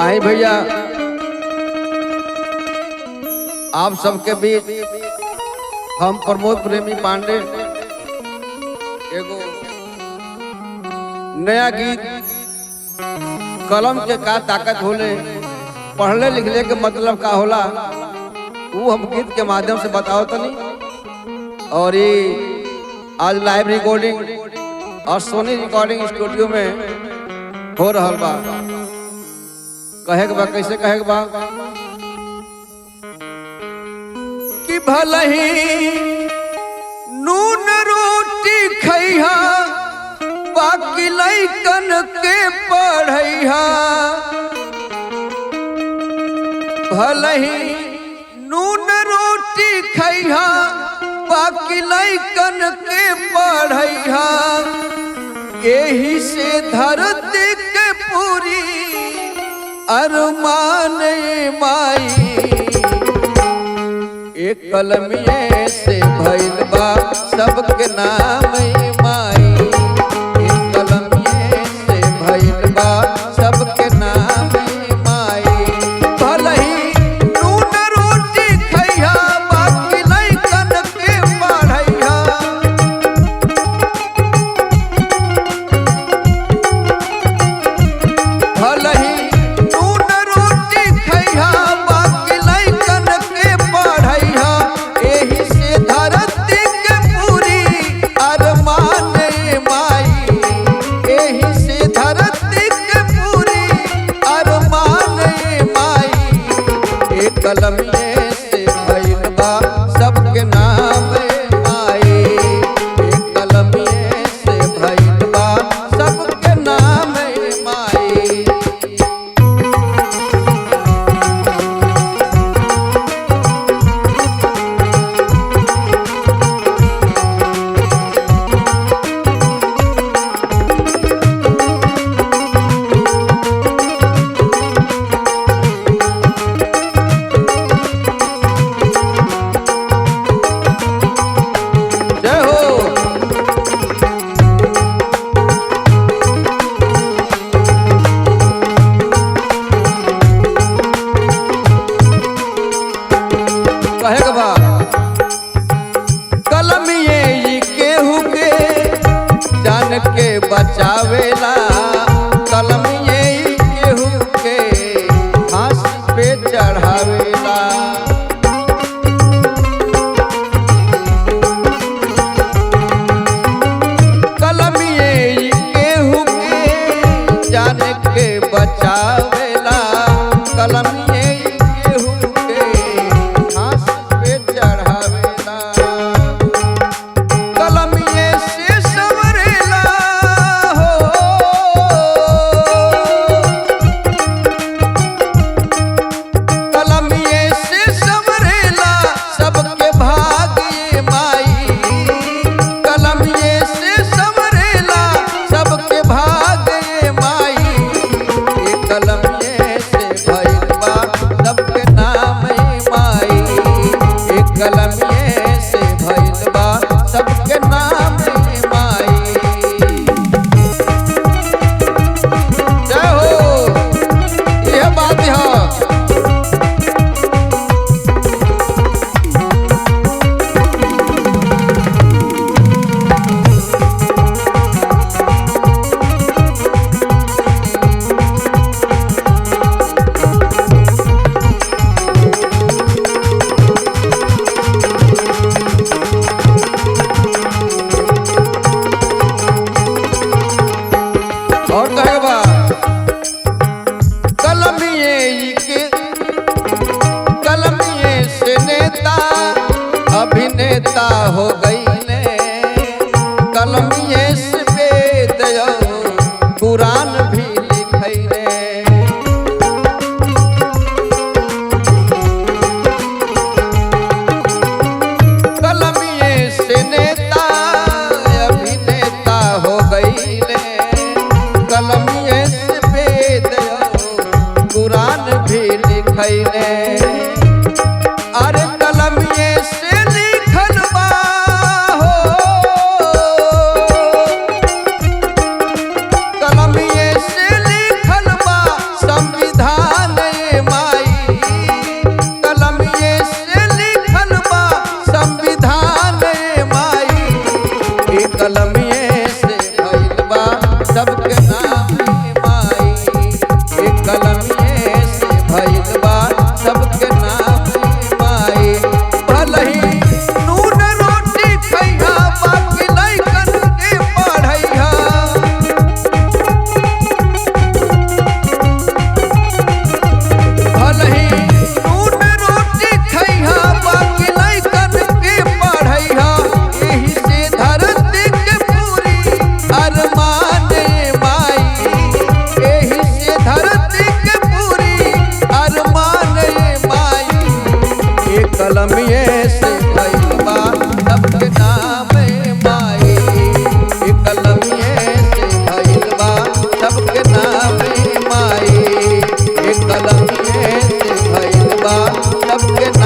आई भैया आप सबके बीच हम प्रमोद प्रेमी पांडे एगो नया गीत कलम के का ताकत होले पढ़ले लिखले के मतलब का होला वो हम गीत के माध्यम से बताओ तनी। और ये आज लाइव रिकॉर्डिंग और सोनी रिकॉर्डिंग स्टूडियो में हो रहा बा। कहे के बा कैसे कहे के बा कि भले ही नून रोटी खैहा बाकी लइकन के पढ़ैहा। भले ही नून रोटी खैहा बाकी लइकन के पढ़ैहा। यही से धरती के पूरी अरमान माई एक कलमिए से भइल बा सबके नाम माई। एक कलमिए से भइल बा सबके नाम माई। भले ही नून रोटी खैहा बाकी लइकन के पढ़ैहा। भले ही कलमिए से भइल बा सबके नाम माई। एक कलमिए से भइल बा सबके नाम माई। कलमिए केहू के जान के बचावेला। कलमिए केहू के फांसी पे चढ़ावेला। कलमिए केहू के जान के बचावेला। कलमिए कलमिए से भइल बा सबके नाम माई। जय हो यह बात है। और कहबा कलमिए से नेता अभिनेता हो गईले। कलमिए से वेद कुरान भी लिखैले। कलमिए से नेता अभिनेता हो गईले। कलमिए से वेद कुरान भी लिखैले। अरे कलमिए से लिखल बा हो। कलमिए से लिखल बा संविधान तड़प के